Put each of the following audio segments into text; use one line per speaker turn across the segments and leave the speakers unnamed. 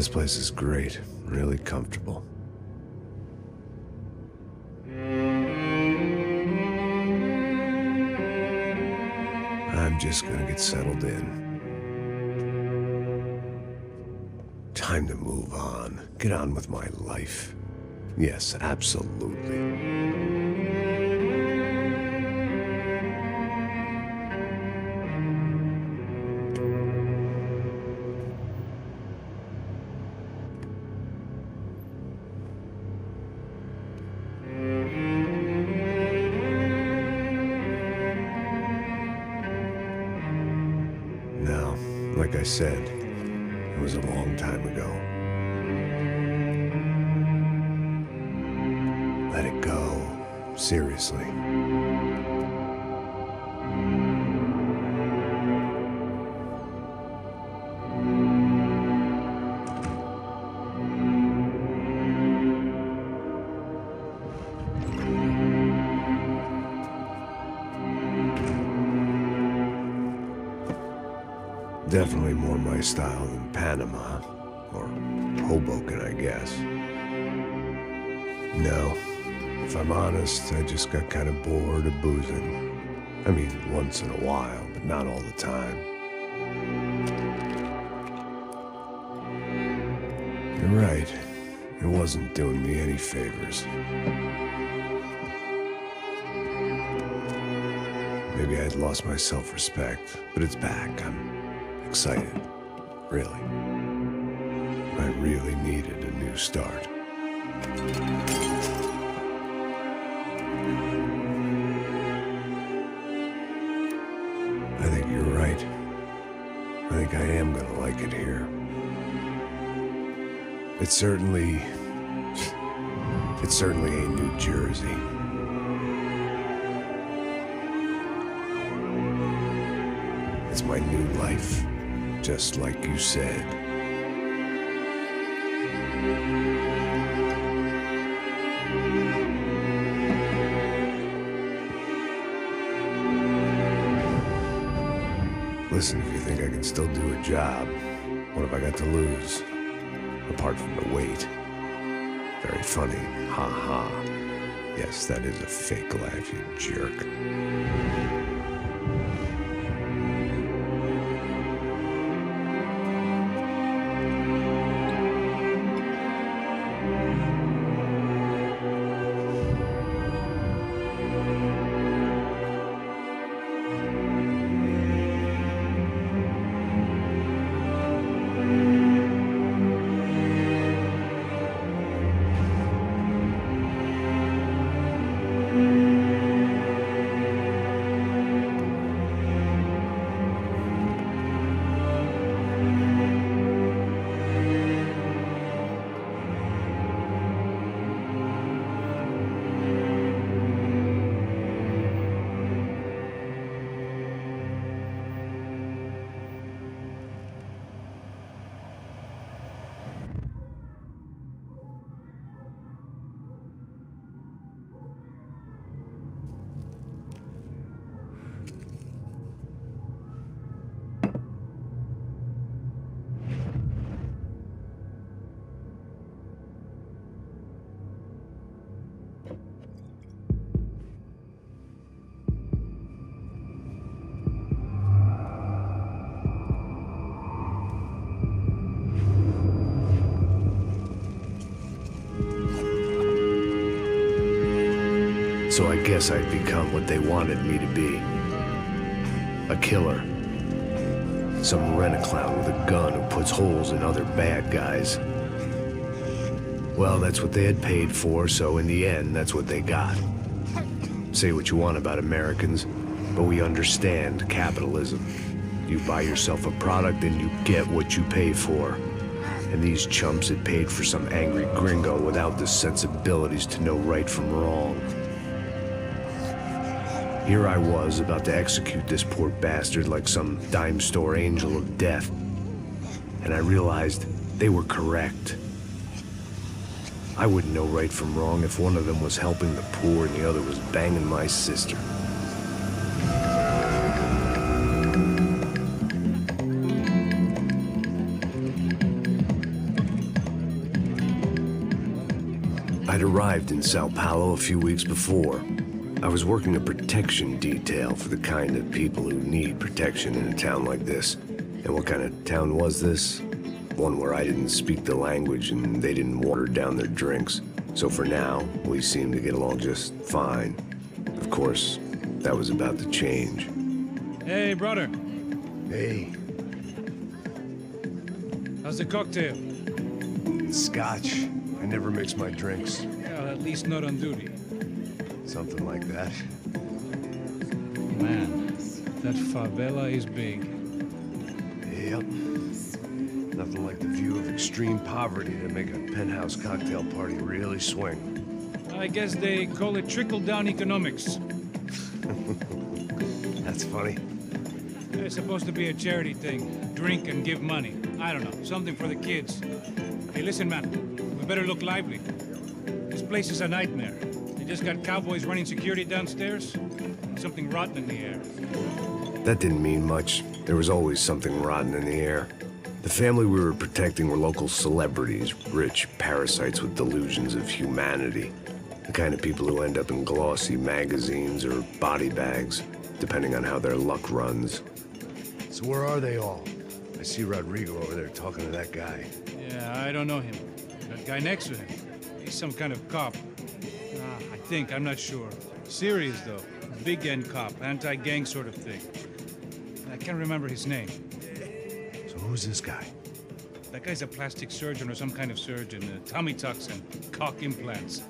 This place is great, really comfortable. I'm just gonna get settled in. Time to move on. Get on with my life. Yes, absolutely. Now, like I said, it was a long time ago. Let it go. Seriously. Definitely more my style than Panama, or Hoboken, I guess. No, if I'm honest, I just got kind of bored of boozing. I mean, once in a while, but not all the time. You're right, it wasn't doing me any favors. Maybe I'd lost my self-respect, but it's back. I'm excited, really. I really needed a new start. I think you're right. I think I am gonna like it here. It's certainly ain't New Jersey. It's my new life. Just like you said. Listen, if you think I can still do a job, what have I got to lose? Apart from the weight. Very funny. Ha ha. Yes, that is a fake laugh, you jerk. So I guess I'd become what they wanted me to be. A killer. Some rent-a-clown with a gun who puts holes in other bad guys. Well, that's what they had paid for, so in the end, that's what they got. Say what you want about Americans, but we understand capitalism. You buy yourself a product and you get what you pay for. And these chumps had paid for some angry gringo without the sensibilities to know right from wrong. Here I was, about to execute this poor bastard like some dime store angel of death. And I realized they were correct. I wouldn't know right from wrong if one of them was helping the poor and the other was banging my sister. I'd arrived in Sao Paulo a few weeks before. I was working a protection detail for the kind of people who need protection in a town like this. And what kind of town was this? One where I didn't speak the language and they didn't water down their drinks. So for now, we seemed to get along just fine. Of course, that was about to change.
Hey, brother.
Hey.
How's the cocktail?
Scotch. I never mix my drinks.
Well, at least not on duty.
Something like that.
Man, that favela is big.
Yep. Nothing like the view of extreme poverty to make a penthouse cocktail party really swing.
I guess they call it trickle-down economics.
That's funny.
It's supposed to be a charity thing. Drink and give money. I don't know, something for the kids. Hey, listen, man. We better look lively. This place is a nightmare. They just got cowboys running security downstairs. And something rotten in the air.
That didn't mean much. There was always something rotten in the air. The family we were protecting were local celebrities, rich parasites with delusions of humanity. The kind of people who end up in glossy magazines or body bags, depending on how their luck runs. So where are they all? I see Rodrigo over there talking to that guy.
Yeah, I don't know him. That guy next to him. He's some kind of cop. I think, I'm not sure. Serious, though. Big end cop, anti-gang sort of thing. I can't remember his name.
So who's this guy?
That guy's a plastic surgeon or some kind of surgeon. Tummy tucks and cock implants.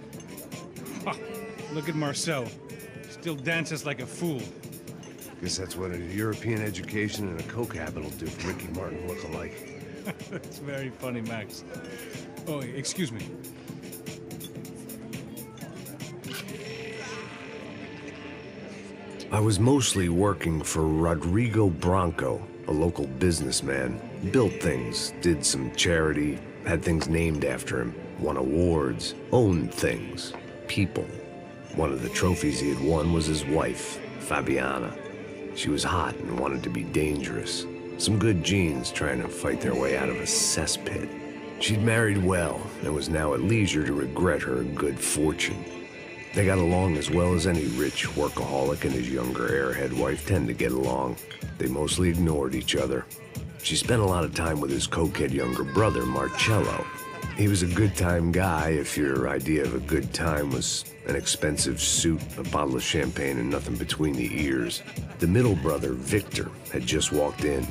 Ha, look at Marcel. Still dances like a fool.
Guess that's what a European education and a coke habit will do for Ricky Martin look-alike.
That's very funny, Max. Oh, excuse me.
I was mostly working for Rodrigo Branco, a local businessman. Built things, did some charity, had things named after him, won awards, owned things, people. One of the trophies he had won was his wife, Fabiana. She was hot and wanted to be dangerous. Some good genes trying to fight their way out of a cesspit. She'd married well and was now at leisure to regret her good fortune. They got along as well as any rich workaholic and his younger airhead wife tend to get along. They mostly ignored each other. She spent a lot of time with his cokehead younger brother, Marcello. He was a good-time guy if your idea of a good time was an expensive suit, a bottle of champagne, and nothing between the ears. The middle brother, Victor, had just walked in.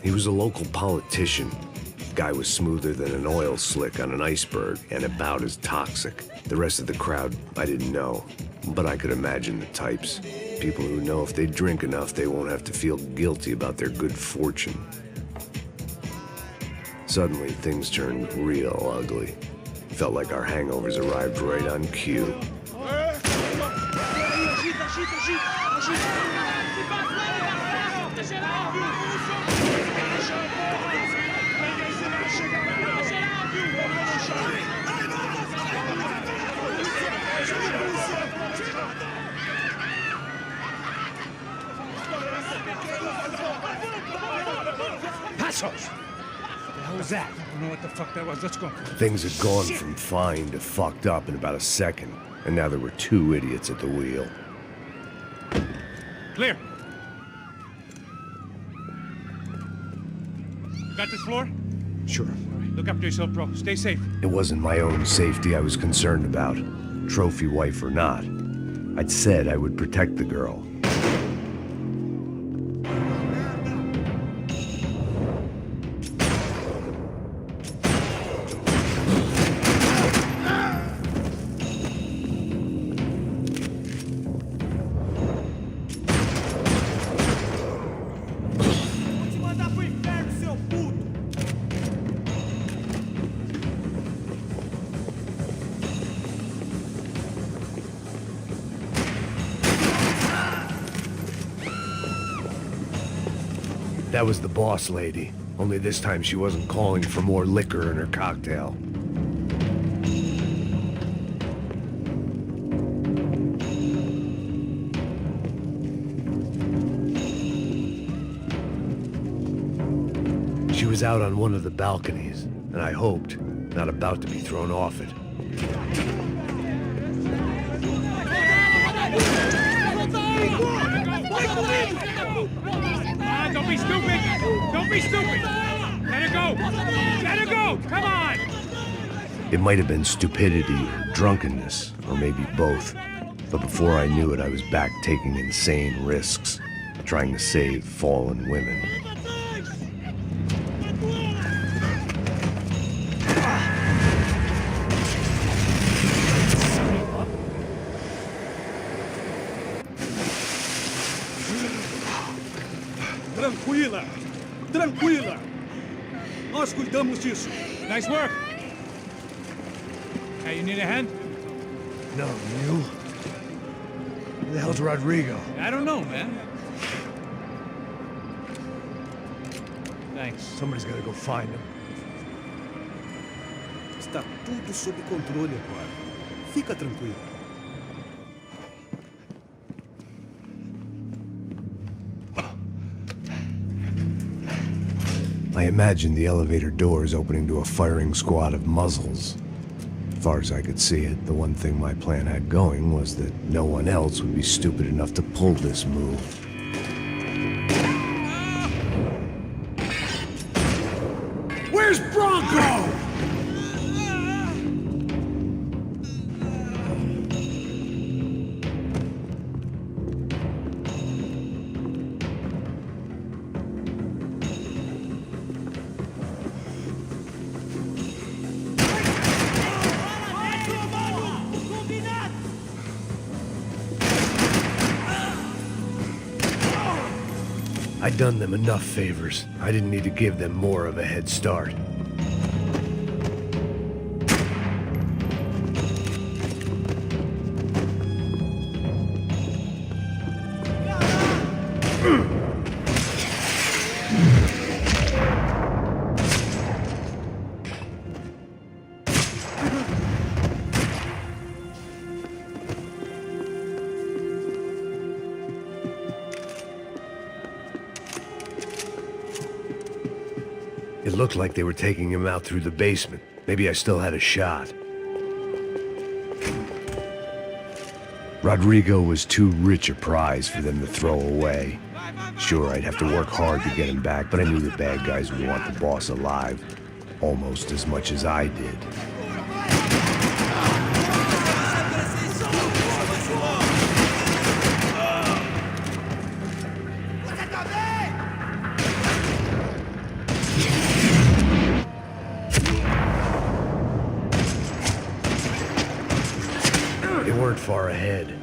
He was a local politician. Guy was smoother than an oil slick on an iceberg and about as toxic. The rest of the crowd, I didn't know, but I could imagine the types. People who know if they drink enough, they won't have to feel guilty about their good fortune. Suddenly, things turned real ugly. Felt like our hangovers arrived right on cue.
Passos! What was that? I don't know what the fuck that was. Let's go.
Things had gone from fine to fucked up in about a second, and now there were two idiots at the wheel.
Clear. Got this floor?
Sure.
All right, look after yourself, bro. Stay safe.
It wasn't my own safety I was concerned about, trophy wife or not. I'd said I would protect the girl. That was the boss lady, only this time she wasn't calling for more liquor in her cocktail. She was out on one of the balconies, and I hoped, not about to be thrown off it.
Don't be stupid! Don't be stupid! Let her go! Let her go! Come on!
It might have been stupidity or drunkenness, or maybe both. But before I knew it, I was back taking insane risks, trying to save fallen women.
Tranquila! Tranquila! Nós cuidamos disso.
Nice work! Hey, you need a hand?
No, you? Who the hell's Rodrigo?
I don't know, man. Thanks.
Somebody's gotta go find him.
Está tudo sob controle agora. Fica tranquilo.
I imagined the elevator doors opening to a firing squad of muzzles. As far as I could see it, the one thing my plan had going was that no one else would be stupid enough to pull this move.
Where's Bronco?
I'd done them enough favors. I didn't need to give them more of a head start. It looked like they were taking him out through the basement. Maybe I still had a shot. Rodrigo was too rich a prize for them to throw away. Sure, I'd have to work hard to get him back, but I knew the bad guys would want the boss alive, almost as much as I did. They weren't far ahead.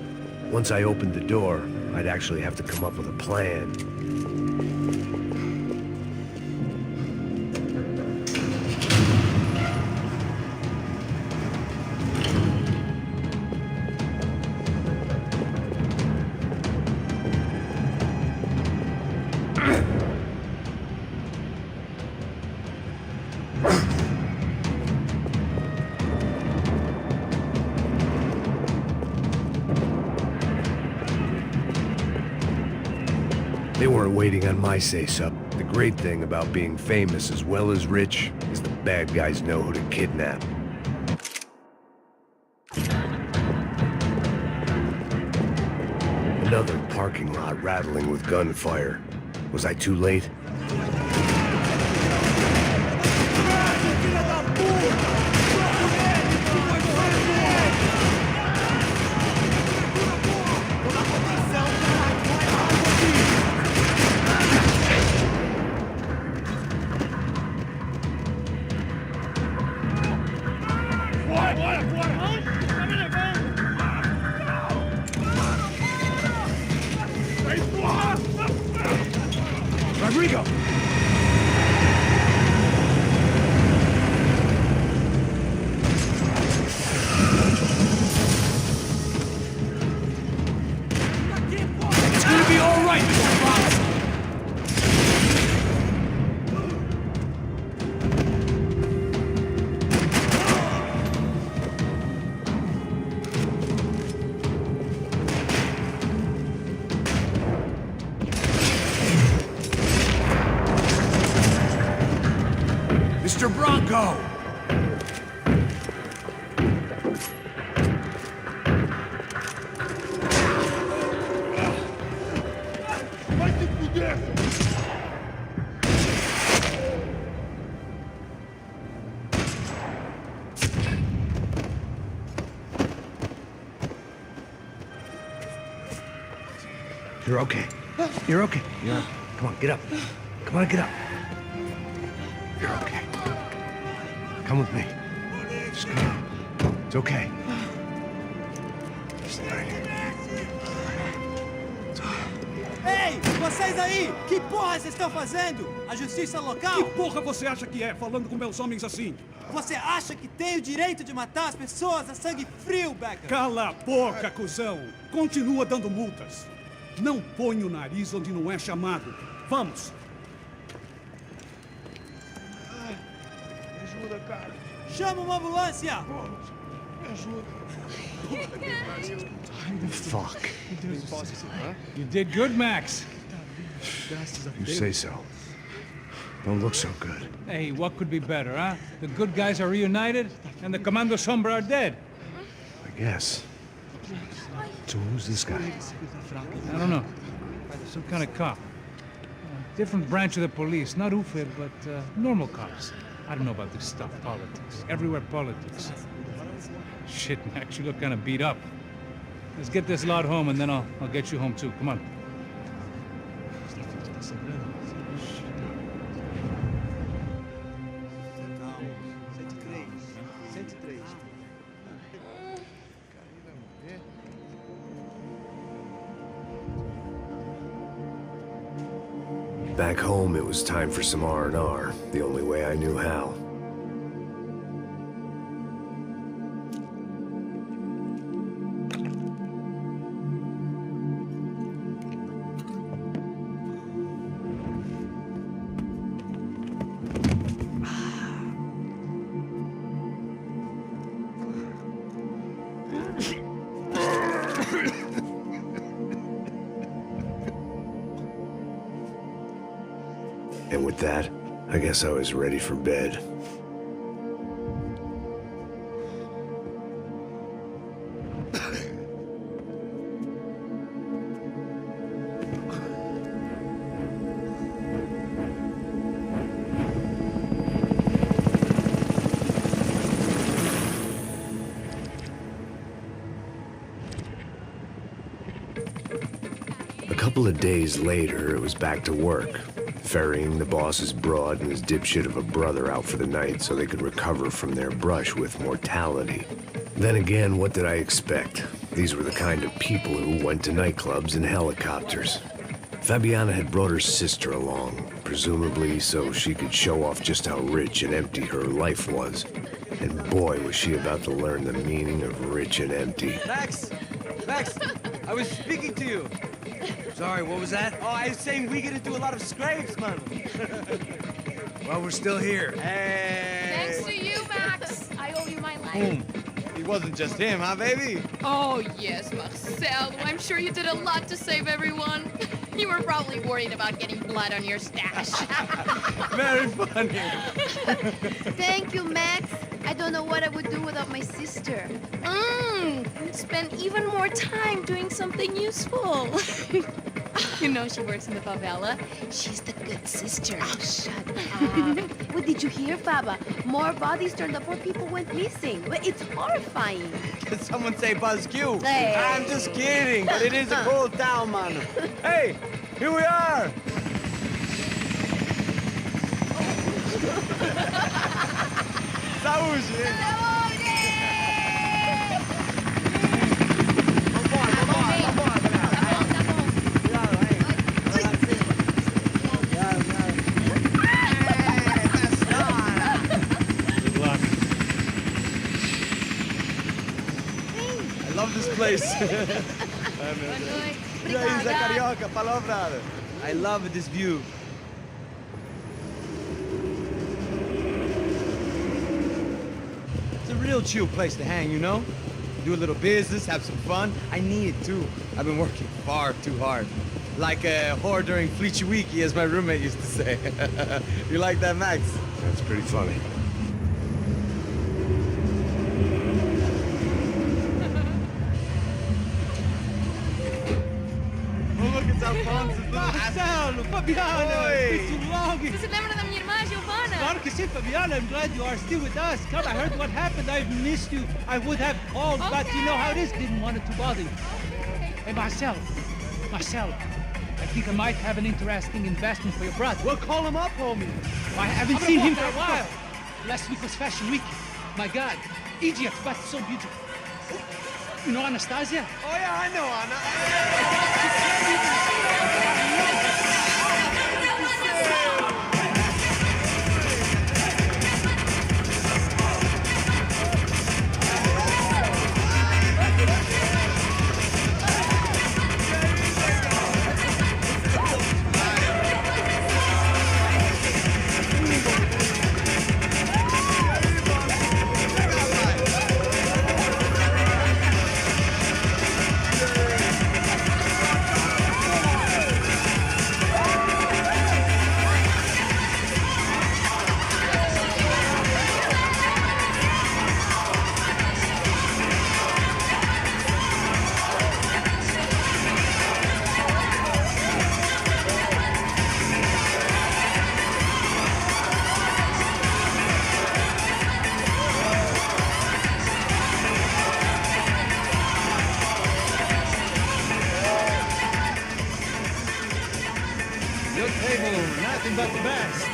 Once I opened the door, I'd actually have to come up with a plan. They weren't waiting on my say-so. The great thing about being famous as well as rich is the bad guys know who to kidnap. Another parking lot rattling with gunfire. Was I too late?
Rodrigo!
It's gonna be all right, Mr. Fox. Mr. Bronco!
You're okay. You're okay. Yeah. Come on, get up. Come on, get up. You're okay. Come with me. Just come on. It's okay. Just right here.
Ei, vocês aí! Que porra vocês estão fazendo? A justiça local?
Que porra você acha que é, falando com meus homens assim?
Você acha que tem o direito de matar as pessoas a sangue frio, Becker?
Cala a boca, cuzão! Continua dando multas. Não põe o nariz onde não é chamado. Vamos!
Me ajuda, cara.
Chama uma ambulância!
Me ajuda. Fuck.
You did good, Max.
You say so. Don't look so good.
Hey, what could be better, huh? The good guys are reunited, and the Commando Sombra are dead.
I guess. So who's this guy?
I don't know. Some kind of cop. Different branch of the police. Not UFE, but normal cops. I don't know about this stuff. Politics. Everywhere politics. Shit, Max, you look kind of beat up. Let's get this lot home, and then I'll get you home, too. Come on.
Back home, it was time for some R&R, the only way I knew how. And with that, I guess I was ready for bed. A couple of days later, it was back to work. Ferrying the boss's broad and his dipshit of a brother out for the night so they could recover from their brush with mortality. Then again, what did I expect? These were the kind of people who went to nightclubs in helicopters. Fabiana had brought her sister along, presumably so she could show off just how rich and empty her life was. And boy, was she about to learn the meaning of rich and empty.
Max! Max! I was speaking to you.
Sorry, what was that?
Oh, I was saying we get into a lot of scrapes, man.
Well, we're still here.
Hey!
Thanks to you, Max. I owe you my life.
It wasn't just him, huh, baby?
Oh, yes, Marcel. I'm sure you did a lot to save everyone. You were probably worried about getting blood on your stash.
Very funny.
Thank you, Max. I don't know what I would do without my sister.
Spend even more time doing something useful. You know she works in the favela.
She's the good sister. Oh, shut up. What did you hear, Faba? More bodies turned up where people went missing. But it's horrifying.
Did someone say Buzz Q?
Hey.
I'm just kidding, but it is a cold town, man. Hey, here we are. Saúde! I love this place. E aí, Zé Carioca, falou, brother. I love this view. It's a real chill place to hang, you know? Do a little business, have some fun. I need it too. I've been working far too hard. Like a whore during Fleechy Weeky, as my roommate used to say. You like that, Max?
That's pretty funny.
Marcelo, Fabiana,
Oi.
it's too long.
Você se lembra da minha irmã, Giovanna?
Claro que sim, Fabiana. I'm glad you are still with us. Come, I heard what happened. I've missed you. I would have called, but you know how it is. Didn't want it to bother you. Hey, Marcelo. Marcelo, I think I might have an interesting investment for your brother.
Well, call him up, homie.
I haven't seen him for a while. Last week was Fashion Week. My God, Egypt, but so beautiful. You know Anastasia?
Oh, yeah, I know, Anna. Nothing but the best.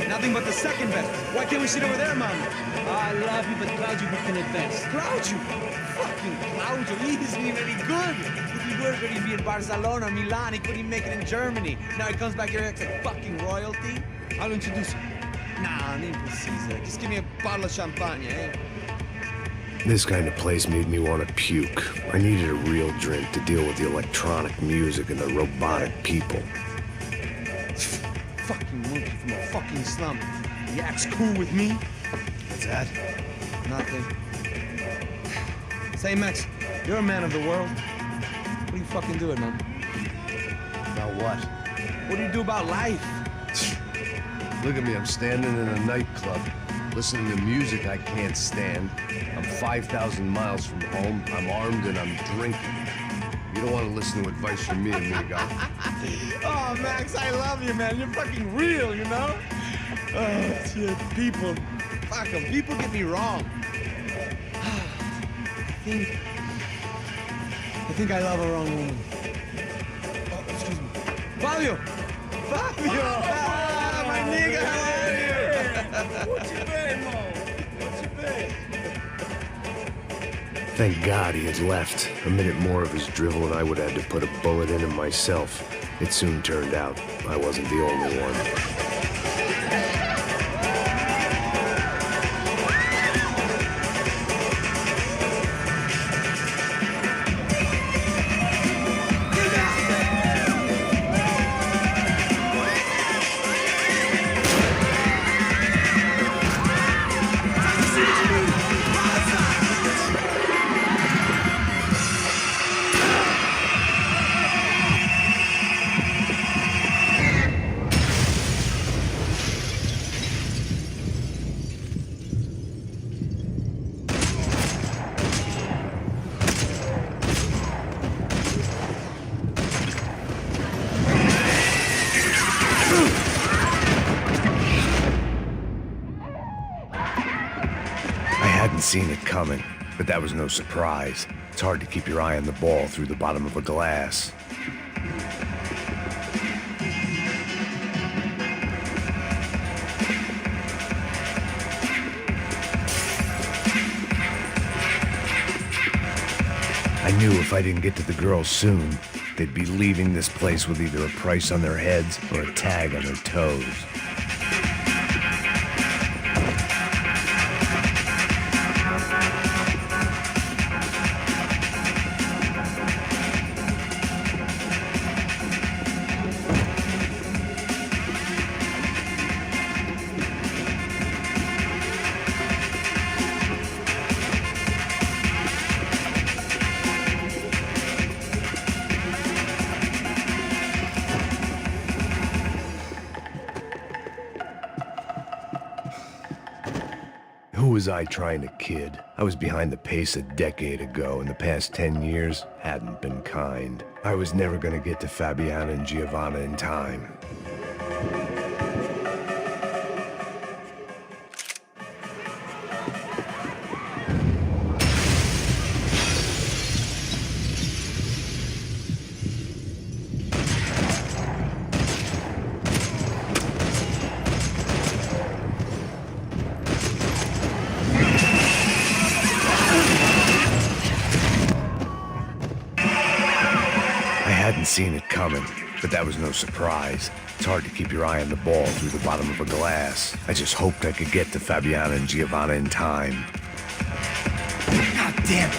Nothing but the second best. Why can't we sit over there, Mama?
I love you, but Claudio booked in advance.
Claudio? Fucking Claudio, he isn't even any good. If he were good, he'd be in Barcelona or Milan. He couldn't make it in Germany. Now he comes back here and acts like fucking royalty.
I'll introduce you.
Nah, name precisa. Just give me a bottle of champagne, eh?
This kind of place made me want to puke. I needed a real drink to deal with the electronic music and the robotic people.
Fucking monkey from a fucking slum. He acts cool with me.
What's that?
Nothing. Say, Max, you're a man of the world. What are you fucking doing, man?
About what?
What do you do about life?
Look at me, I'm standing in a nightclub, listening to music I can't stand. I'm 5,000 miles from home, I'm armed and I'm drinking. You don't want to listen to advice from me, amigo.
Oh, Max, I love you, man. You're fucking real, you know? Oh, shit, people. Fuck them. People get me wrong. I think I love a wrong woman. Oh, excuse me. Fabio! Fabio! Ah, my nigga, how are you? What you been, Mo? What you been?
Thank God he had left. A minute more of his drivel and I would have had to put a bullet in him myself. It soon turned out I wasn't the only one. Seen it coming, but that was no surprise. It's hard to keep your eye on the ball through the bottom of a glass. I knew if I didn't get to the girls soon, they'd be leaving this place with either a price on their heads or a tag on their toes. Who was I trying to kid? I was behind the pace a decade ago, and the past 10 years hadn't been kind. I was never gonna get to Fabiana and Giovanna in time. hadn't seen it coming, but that was no surprise. It's hard to keep your eye on the ball through the bottom of a glass. I just hoped I could get to Fabiana and Giovanna in time.
God damn it!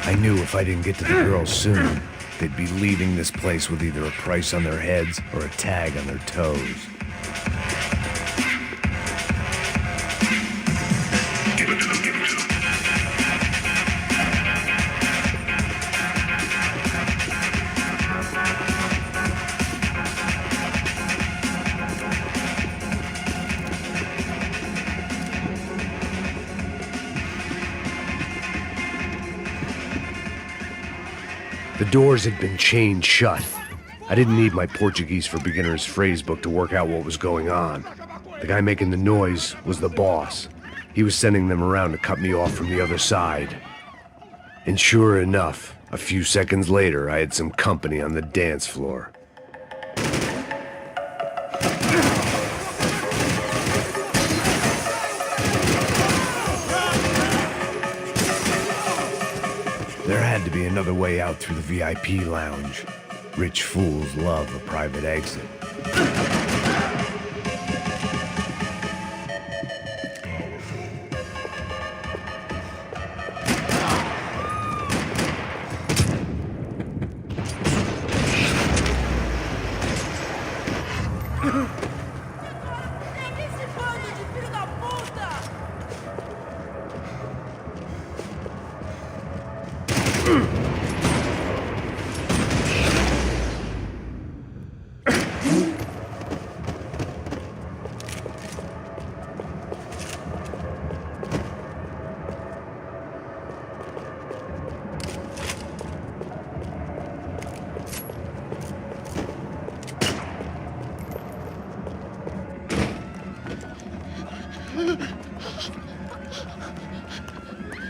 I knew if I didn't get to the girls soon, they'd be leaving this place with either a price on their heads or a tag on their toes. The doors had been chained shut. I didn't need my Portuguese for Beginners phrase book to work out what was going on. The guy making the noise was the boss. He was sending them around to cut me off from the other side. And sure enough, a few seconds later, I had some company on the dance floor. There had to be another way out through the VIP lounge. Rich fools love a private exit.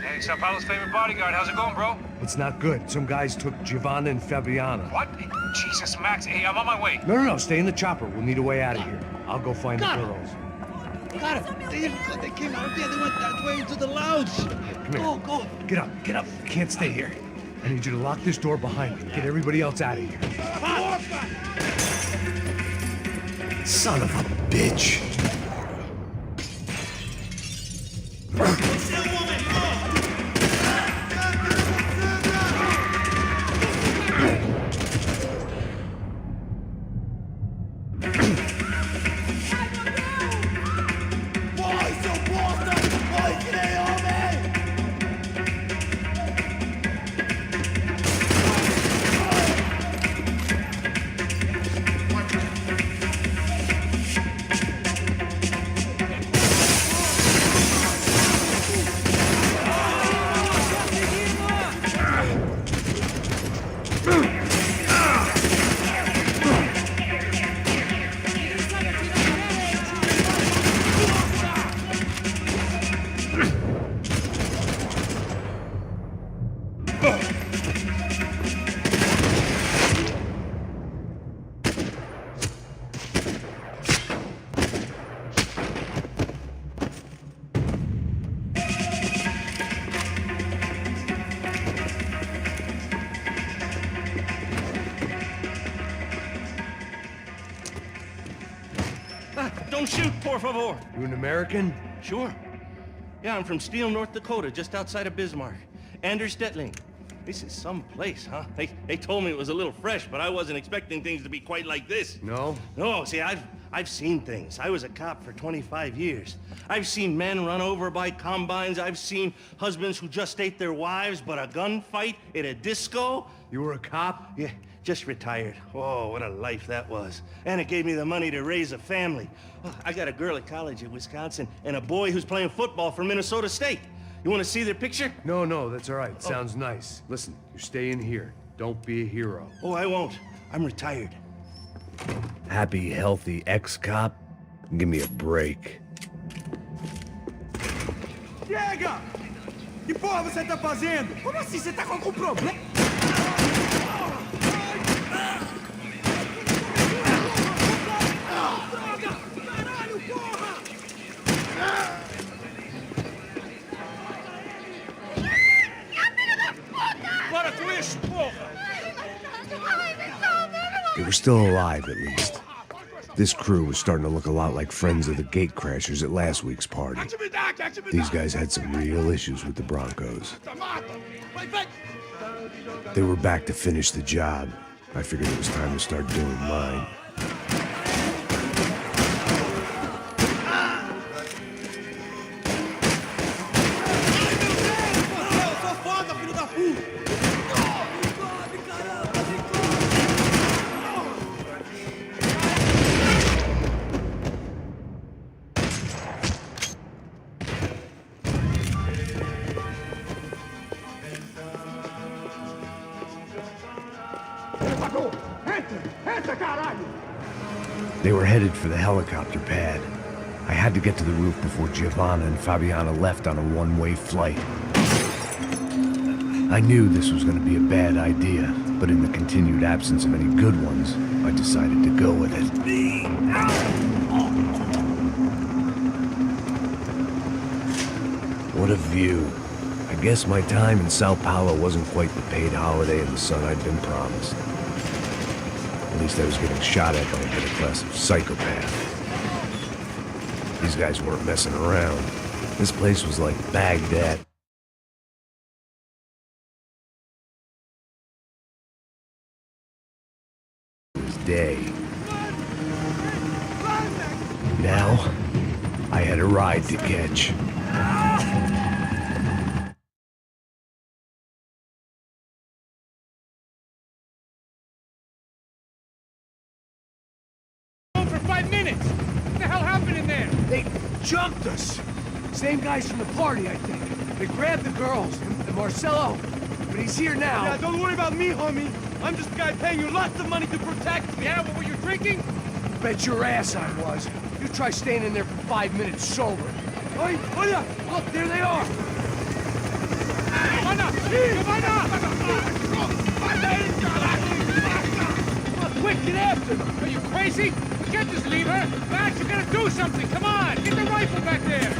Hey, Sao Paulo's favorite bodyguard. How's it going, bro?
It's not good. Some guys took Giovanna and Fabiana.
What? Jesus, Max. Hey, I'm on my way.
No, stay in the chopper. We'll need a way out of here. I'll go find the girls.
Got him. They came out of there. They went that way into the lounge.
Come here.
Go.
Get up. You can't stay here. I need you to lock this door behind me. Get everybody else out of here. Son of a bitch.
Don't shoot, por favor.
You an American?
Sure. Yeah, I'm from Steele, North Dakota, just outside of Bismarck. Anders Detling. This is some place, huh? They told me it was a little fresh, but I wasn't expecting things to be quite like this.
No?
No, see, I've seen things. I was a cop for 25 years. I've seen men run over by combines. I've seen husbands who just ate their wives, but a gunfight at a disco.
You were a cop?
Yeah, just retired. Oh, what a life that was. And it gave me the money to raise a family. Oh, I got a girl at college at Wisconsin and a boy who's playing football for Minnesota State. You want to see their picture?
No, that's all right. Sounds nice. Listen, you're staying here. Don't be a hero.
Oh, I won't. I'm retired.
Happy, healthy ex-cop? Give me a break.
Chega! Que porra você tá fazendo? Como assim? Você tá com algum problema? Droga! Caralho, porra!
still alive, at least. This crew was starting to look a lot like friends of the gatecrashers at last week's party. These guys had some real issues with the Broncos. They were back to finish the job. I figured it was time to start doing mine. They were headed for the helicopter pad. I had to get to the roof before Giovanna and Fabiana left on a one-way flight. I knew this was going to be a bad idea, but in the continued absence of any good ones, I decided to go with it. What a view. I guess my time in Sao Paulo wasn't quite the paid holiday in the sun I'd been promised. At least I was getting shot at by a middle-class psychopath. These guys weren't messing around. This place was like Baghdad. It was day. Now, I had a ride to catch.
They jumped us! Same guys from the party, I think. They grabbed the girls, and Marcelo, but he's here now.
Yeah, don't worry about me, homie. I'm just the guy paying you lots of money to protect me.
Yeah, what were you drinking? Bet your ass I was. You try staying in there for 5 minutes sober. Oi, Oya! Look, there they are! Come on, quick, get after them!
Are you crazy? We can't just leave her. Max, you gotta do something. Come on, get the rifle back there.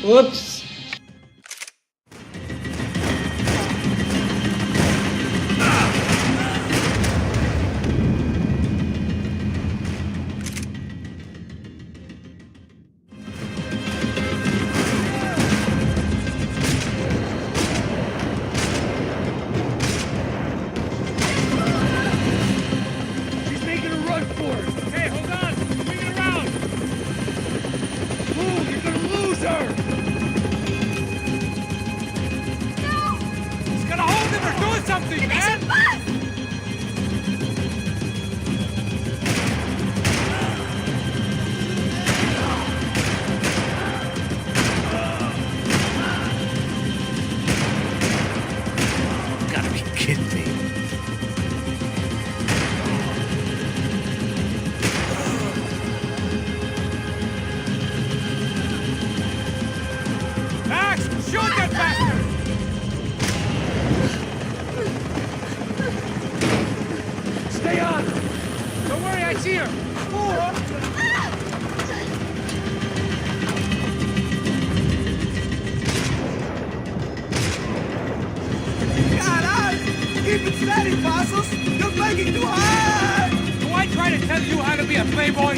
Oops.
She's making a run for it!
Hey, hold on. Swing it around.
Move, you're gonna lose her!
He's gonna hold him or do something, man.
You gotta be kidding me.
Max, shoot that bastard.
Stay on!
Don't worry, I see her.
Caralho! Keep it steady, Passos! You're making too hard!
Do I try to tell you how to be a playboy?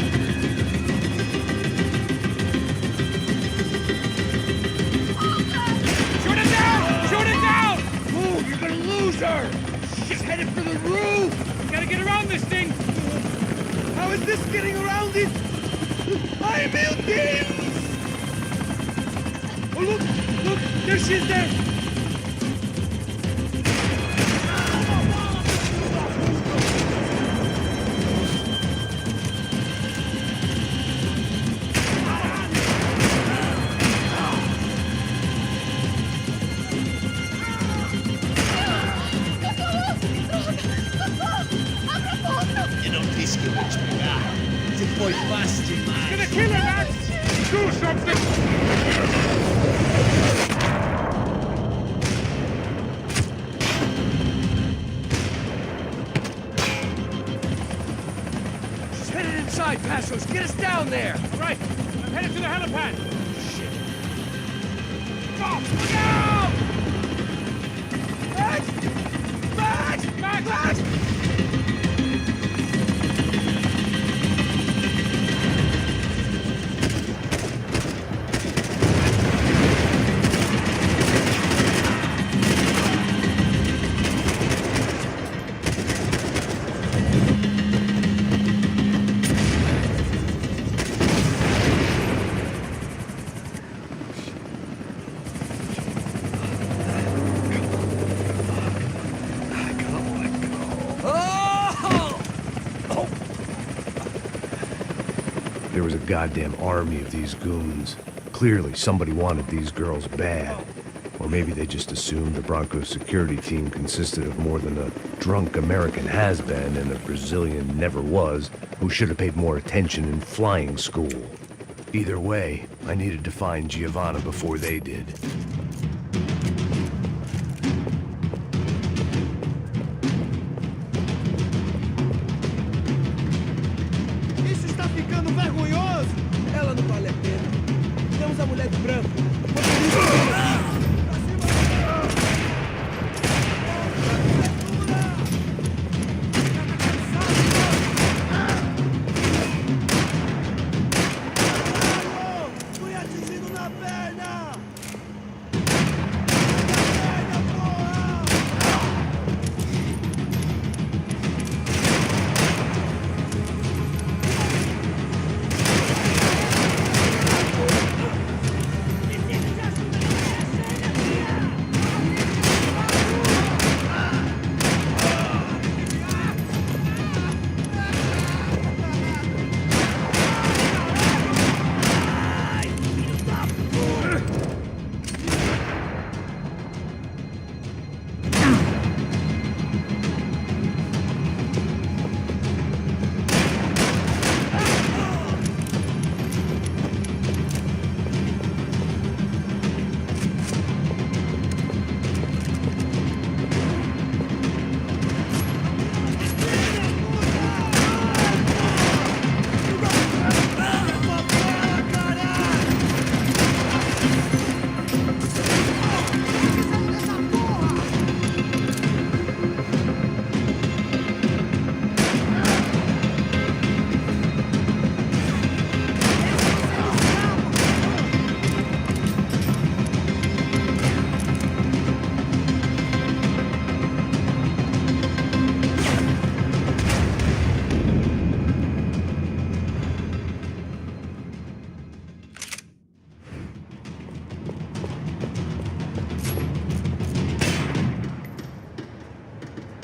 Shoot it down! Shoot it down!
Move, you're gonna lose her! She's headed for the roof!
We gotta get around this thing.
How is this getting around it? I built this!
Oh, look! Look! There she is there!
You não disse que eu vou te pegar. Você foi fácil demais.
Gonna kill her, Max. Do something.
side, Passos. Get us down there.
Right. I'm headed to the helipad.
Shit. Oh, look out! Max! Max! Max!
There was a goddamn army of these goons. Clearly, somebody wanted these girls bad. Or maybe they just assumed the Broncos security team consisted of more than a drunk American has-been and a Brazilian never-was who should have paid more attention in flying school. Either way, I needed to find Giovanna before they did.
Isso está ficando vergonhoso! Ela não vale a pena. Temos a mulher de branco. Fui atingido na perna!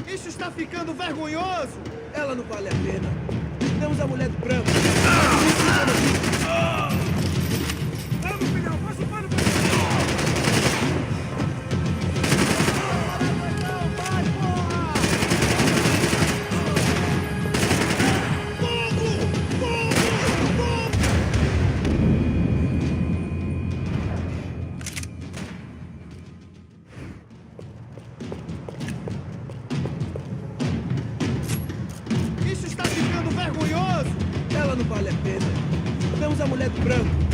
Isso está ficando vergonhoso! Ela não vale a pena. Temos a mulher de branco.
Vamos, filhão. Faz o pano pra
Isso está ficando vergonhoso! Ela não vale a pena. Temos a mulher de branco.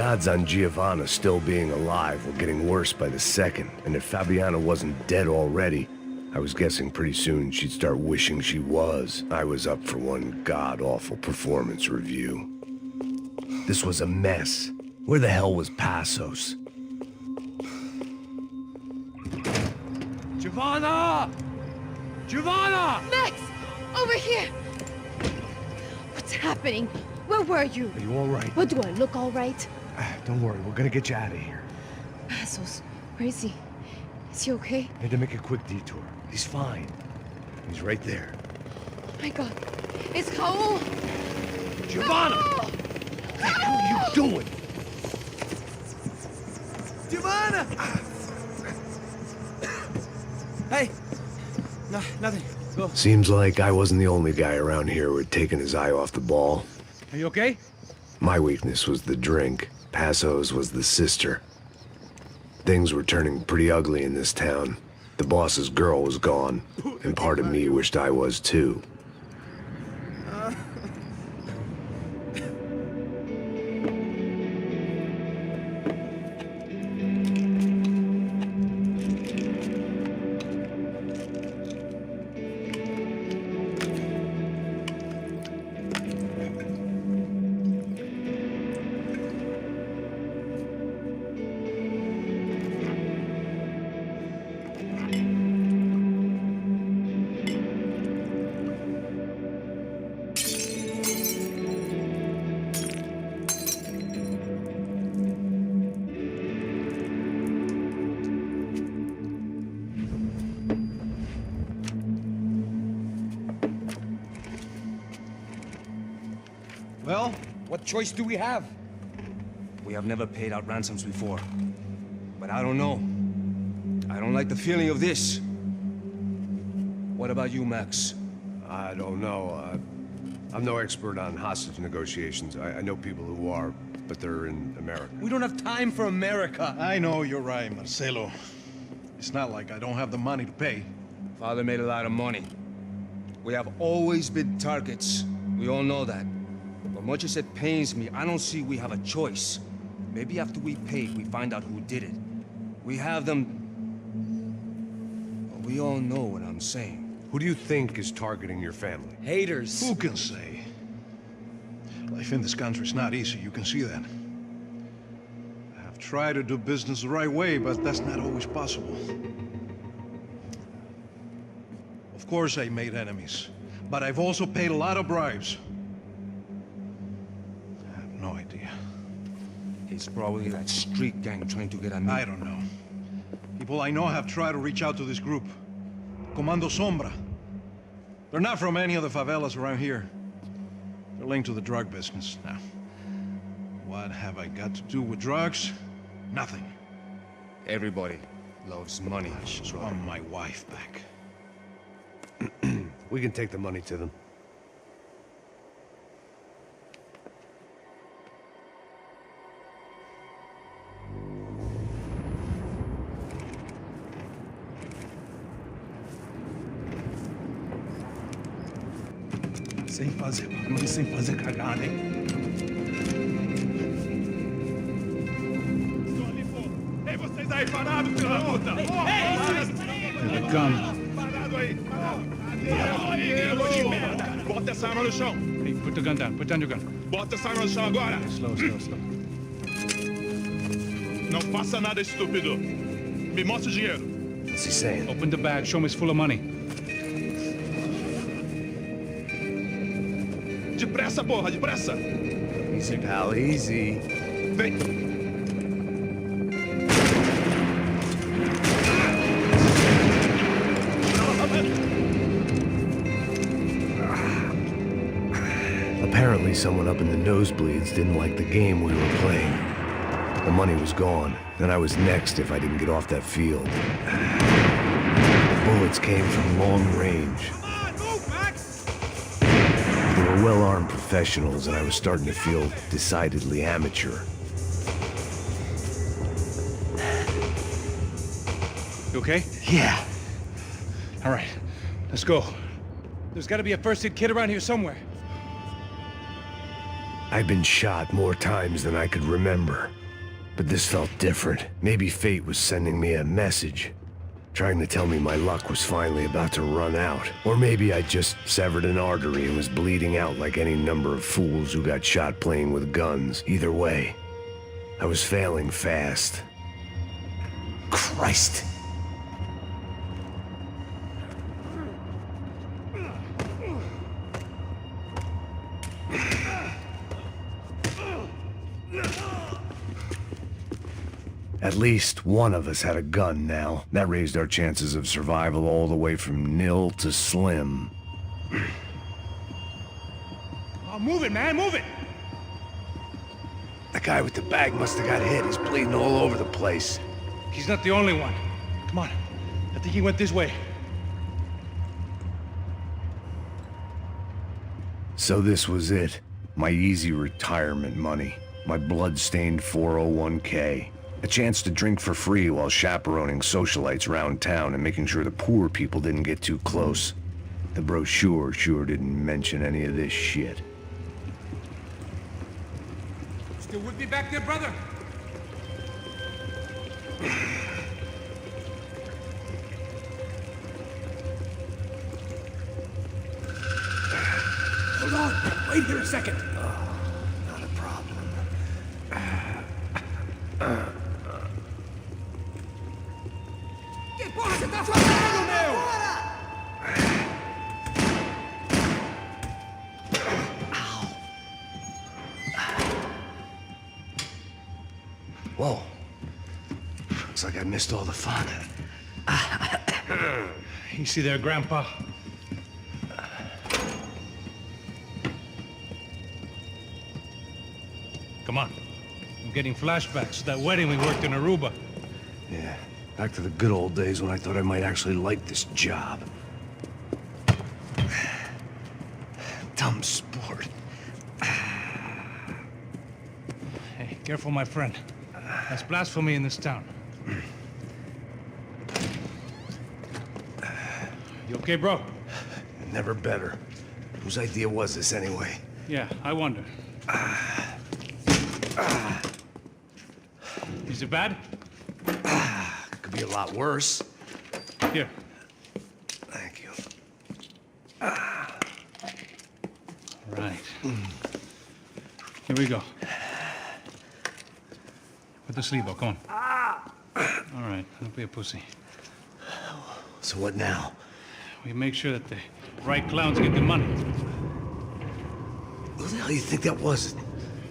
odds on Giovanna still being alive were getting worse by the second, and if Fabiana wasn't dead already, I was guessing pretty soon she'd start wishing she was. I was up for one god-awful performance review. This was a mess. Where the hell was Passos?
Giovanna! Giovanna!
Max! Over here! What's happening? Where were you?
Are you all right?
What, do I look all right?
Don't worry, we're gonna get you out of here.
Passos, where is he? Is he okay?
Had to make a quick detour. He's fine. He's right there.
Oh my god. It's Raul!
Giovanna!
Raul!
What the hell are you doing?
Giovanna! Hey! No, nothing. Go.
Seems like I wasn't the only guy around here who had taken his eye off the ball.
Are you okay?
My weakness was the drink. Passos was the sister. Things were turning pretty ugly in this town. The boss's girl was gone, and part of me wished I was too.
Well, what choice do we have?
We have never paid out ransoms before. But I don't know. I don't like the feeling of this. What about you, Max?
I don't know. I'm no expert on hostage negotiations. I know people who are, but they're in America.
We don't have time for America.
I know you're right, Marcelo. It's not like I don't have the money to pay.
Father made a lot of money. We have always been targets. We all know that. But much as it pains me, I don't see we have a choice. Maybe after we paid, we find out who did it. We have them... Well, we all know what I'm saying.
Who do you think is targeting your family?
Haters.
Who can say? Life in this country is not easy, you can see that. I have tried to do business the right way, but that's not always possible. Of course I made enemies, but I've also paid a lot of bribes. I have no idea.
It's probably that street gang trying to get at me.
I don't know. People I know have tried to reach out to this group. Comando Sombra. They're not from any of the favelas around here. They're linked to the drug business. Now, what have I got to do with drugs? Nothing.
Everybody loves money.
I just want my wife back.
We can take the money to them.
Sem fazer barulho, sem fazer cagada, hein? Estou ali, pô! Ei, vocês aí parados, filho da puta!
Here they come.
Parado aí! Aí, merda! Bota essa arma no chão!
Hey, put the gun down. Put down your gun.
Bota essa arma no chão agora!
Slow, slow, slow.
Não faça nada, estúpido! Me mostra o dinheiro!
What's he saying?
Open the bag. Show me it's full of money.
Depressa, porra, depressa!
Easy, pal, easy.
Vem!
Apparently someone up in the nosebleeds didn't like the game we were playing. The money was gone, and I was next if I didn't get off that field. The bullets came from long range. They were well-armed professionals, and I was starting to feel decidedly amateur.
You okay?
Yeah.
All right. Let's go. There's got to be a first-aid kit around here somewhere.
I'd been shot more times than I could remember. But this felt different. Maybe fate was sending me a message, trying to tell me my luck was finally about to run out. Or maybe I just severed an artery and was bleeding out like any number of fools who got shot playing with guns. Either way, I was failing fast. Christ! At least one of us had a gun now. That raised our chances of survival all the way from nil to slim.
Oh, move it, man, move it!
The guy with the bag must have got hit. He's bleeding all over the place.
He's not the only one. Come on. I think he went this way.
So this was it. My easy retirement money. My blood-stained 401k. A chance to drink for free while chaperoning socialites around town and making sure the poor people didn't get too close. The brochure sure didn't mention any of this shit.
Still with me back there, brother?
Hold on. Wait here a second.
Not a problem.
Que porra você tá fazendo, meu?
Whoa. Looks like I missed all the fun.
Easy there, Grandpa. Come on. I'm getting flashbacks to that wedding we worked in Aruba.
Yeah, back to the good old days when I thought I might actually like this job. Dumb sport.
Hey, careful, my friend. That's blasphemy in this town. You okay, bro?
Never better. Whose idea was this anyway?
Yeah, I wonder. Is it bad?
Could be a lot worse.
Here.
Thank you.
Right. Here we go. Put the sleeve on, come on. All right, don't be a pussy.
So what now?
We make sure that the right clowns get the money.
Who the hell do you think that was?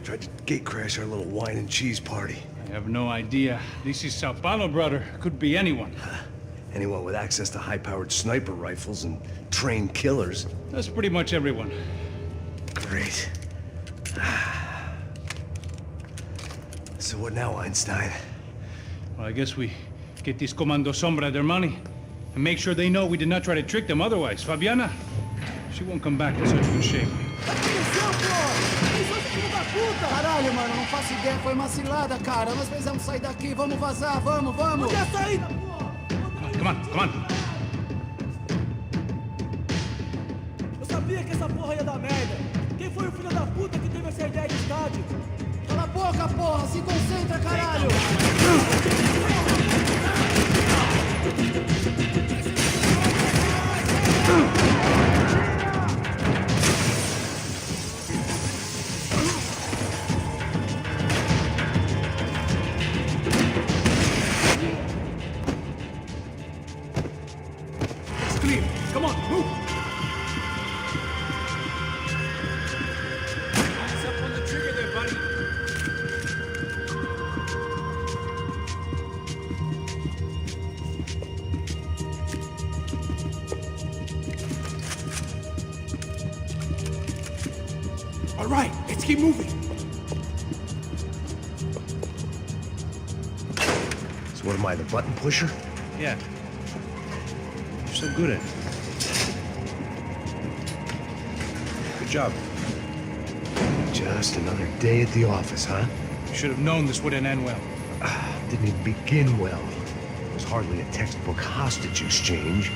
Tried to gate crash our little wine and cheese party.
I have no idea. This is Sao Paulo, brother. Could be anyone.
Anyone with access to high-powered sniper rifles and trained killers.
That's pretty much everyone.
Great. So what now, Einstein?
Well, I guess we get these Comando Sombra their money and make sure they know we did not try to trick them otherwise. Fabiana, she won't come back in such good shape.
Caralho, mano, não faço ideia, foi uma cilada, cara. Nós precisamos sair daqui, vamos vazar, vamos, vamos! Onde é a saída, porra?
Come on, come on.
Eu sabia que essa porra ia dar merda. Quem foi o filho da puta que teve essa ideia de estádio? Cala a boca, porra! Se concentra, caralho!
Come on, move!
Hands up on the trigger there, buddy.
All right, let's keep moving.
So what am I, the button pusher?
Yeah. You're so good at it.
Good job. Just another day at the office, huh?
You should have known this wouldn't end well.
Didn't even begin well. It was hardly a textbook hostage exchange.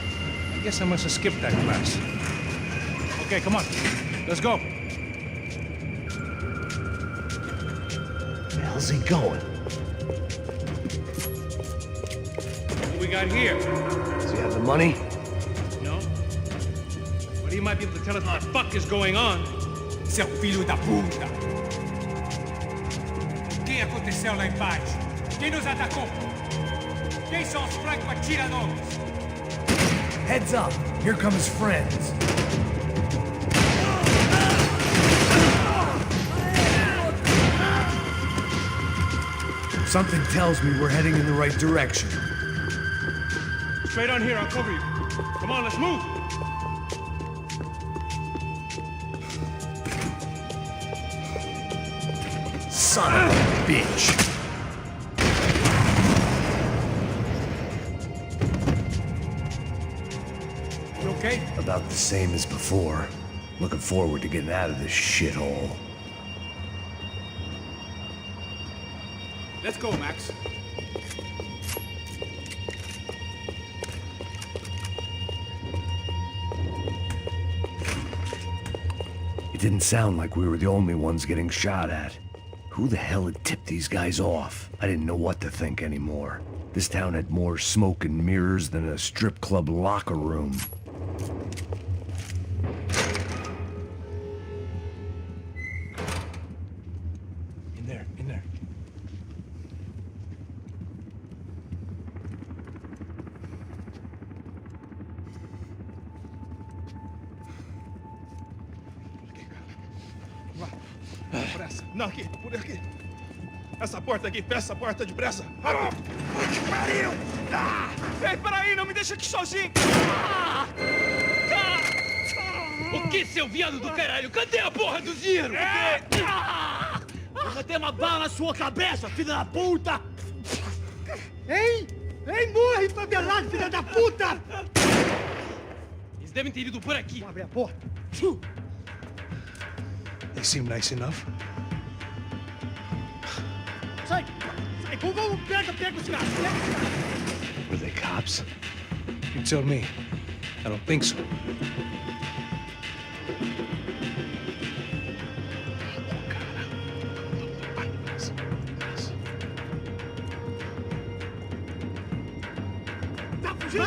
I guess I must have skipped that class. Okay, come on. Let's go.
hell's he going?
What we got here?
Does he have the money?
No? But he might be able to tell us what the fuck is going on. Seu filho da puta! O que aconteceu lá embaixo? Quem nos atacou? Quem são os franco-atiradores?
Heads up, here come his friends. Something tells me we're heading in the right direction.
Straight on here, I'll cover you. Come on, let's move!
Son of a bitch!
You okay?
About the same as before. Looking forward to getting out of this shithole.
Let's go, Max.
It didn't sound like we were the only ones getting shot at. Who the hell had tipped these guys off? I didn't know what to think anymore. This town had more smoke and mirrors than a strip club locker room.
In there, in there.
Pressa. Não, aqui, por aqui. Essa porta aqui, fecha essa porta depressa. Rápido. Que pariu! Ah! Ei, peraí, não me deixa aqui sozinho.
O que, seu viado do caralho? Cadê a porra do dinheiro? Eu vou ter uma bala na sua cabeça, filha da puta! Ei! Ei, morre, favelado, filha da puta! Eles devem ter ido por aqui. Vamos abrir a porta.
They seem nice enough.
Sai! Sai! Vamos, pega os caras!
Were they cops?
You tell me. I don't think so.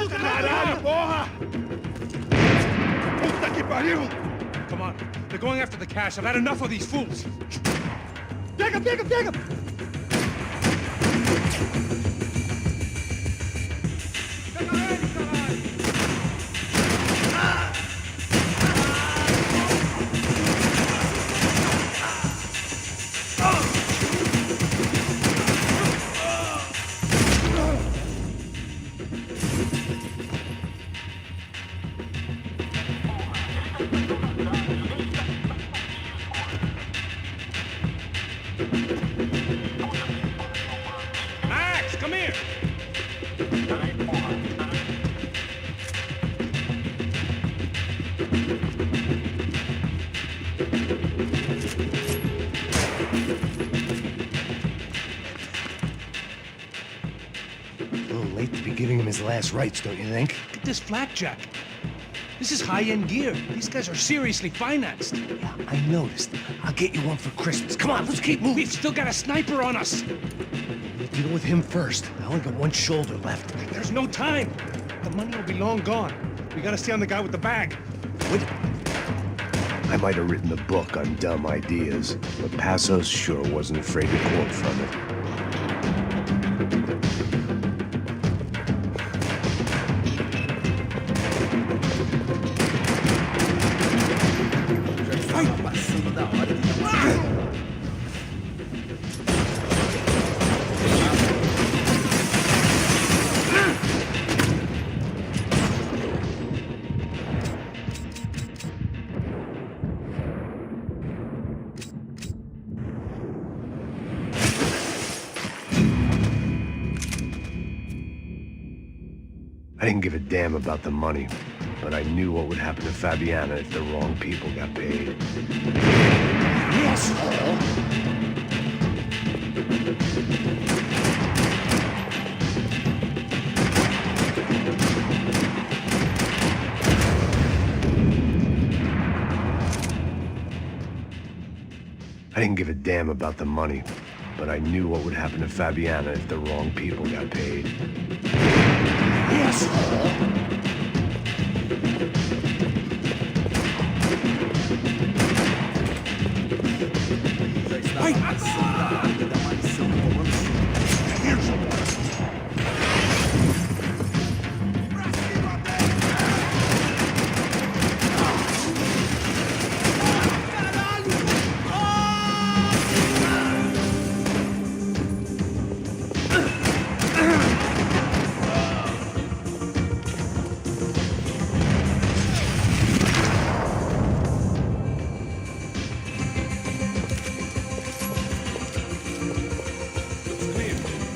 Caralho, porra! Puta que pariu!
Come on. They're going after the cash. I've had enough of these fools.
Pega!
Max, come here.
A little late to be giving him his last rites, don't you think?
Look at this flakjack. This is high-end gear. These guys are seriously financed.
Yeah, I noticed. I'll get you one for Christmas. Come on, let's keep moving.
We've still got a sniper on us.
We'll deal with him first. I only got one shoulder left.
There's no time. The money will be long gone. We gotta stay on the guy with the bag.
What? I might have written a book on dumb ideas, but Passos sure wasn't afraid to quote from it. I didn't give a damn about the money, but I knew what would happen to Fabiana if the wrong people got paid. Asshole! I didn't give a damn about the money, but I knew what would happen to Fabiana if the wrong people got paid.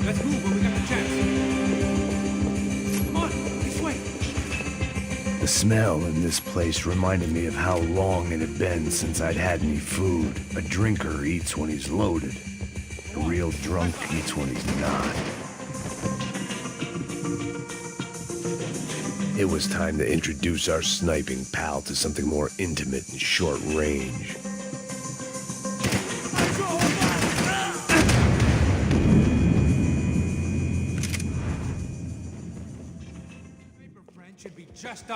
Let's move when we got the chance. Come on, this way.
The smell in this place reminded me of how long it had been since I'd had any food. A drinker eats when he's loaded. A real drunk eats when he's not. It was time to introduce our sniping pal to something more intimate and short range.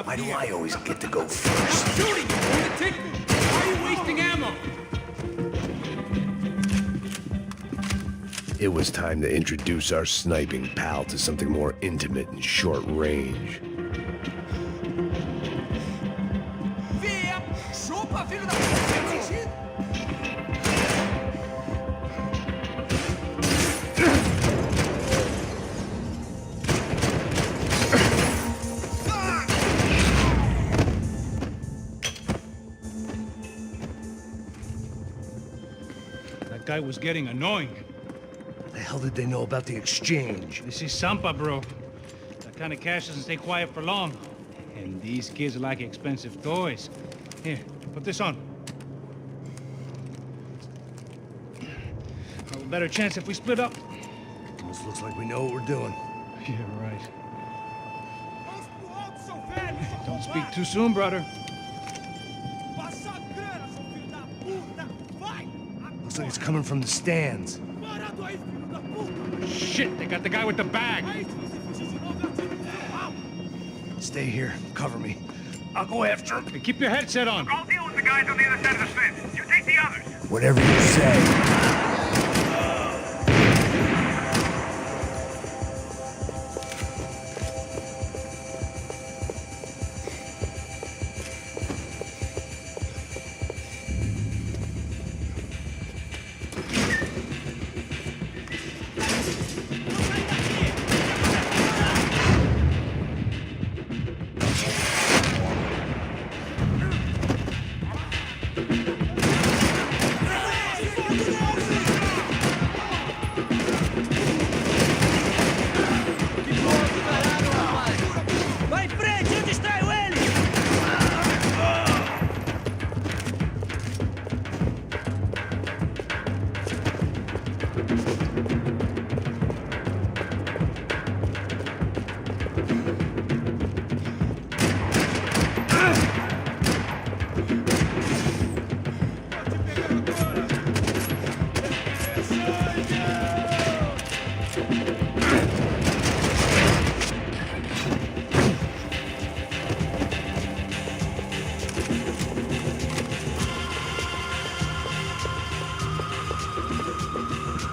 Why do I always get to go first?
I'm shooting you! Hold the tick! Why are you wasting ammo?
It was time to introduce our sniping pal to something more intimate and short range.
Via! Chupa, filho da puta!
That guy was getting annoying.
The hell did they know about the exchange?
This is Sampa, bro. That kind of cash doesn't stay quiet for long. And these kids like expensive toys. Here, put this on. A better chance if we split up.
Almost looks like we know what we're doing.
Yeah, right. Don't speak too soon, brother.
Looks like it's coming from the stands.
Shit, they got the guy with the bag.
Stay here. Cover me. I'll go after him.
Hey, keep your headset on.
I'll deal with the guys on the other side of the fence. You take the others.
Whatever you say.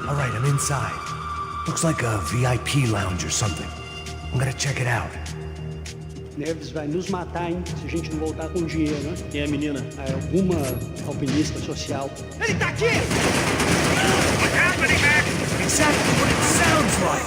All right, I'm inside. Looks like a VIP lounge or something. I'm gonna check it out.
Neves vai nos matar, hein, se a gente não voltar com dinheiro, né? Quem é a menina? É alguma alpinista social.
Ele tá aqui!
What's happening, Max?
Exactly what it sounds like!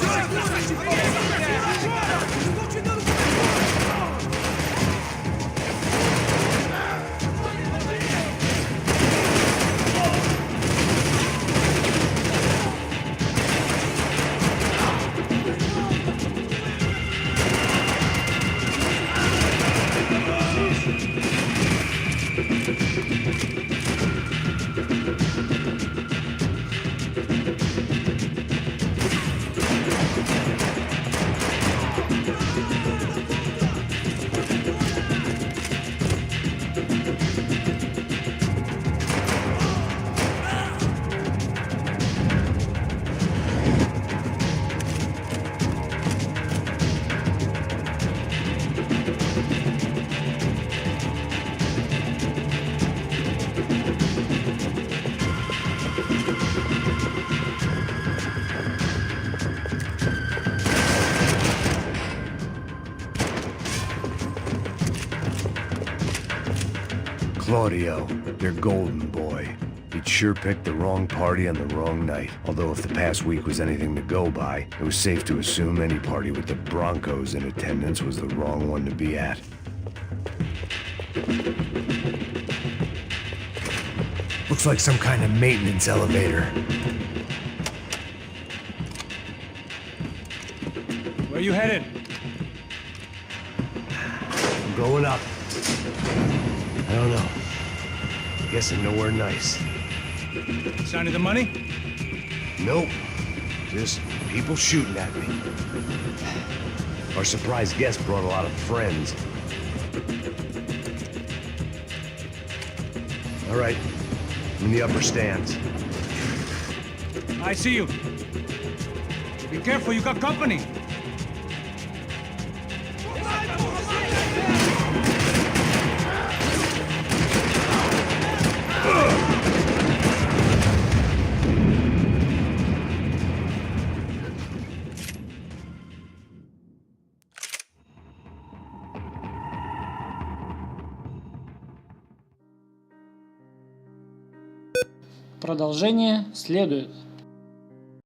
Claudio, your golden boy. He'd sure picked the wrong party on the wrong night. Although if the past week was anything to go by, it was safe to assume any party with the Broncos in attendance was the wrong one to be at. Looks like some kind of maintenance elevator.
Where you headed?
I'm going up. I don't know. Guessing nowhere nice.
Sign of the money?
Nope. Just people shooting at me. Our surprise guest brought a lot of friends. All right. I'm in the upper stands.
I see you. Be careful, you got company.
Продолжение следует.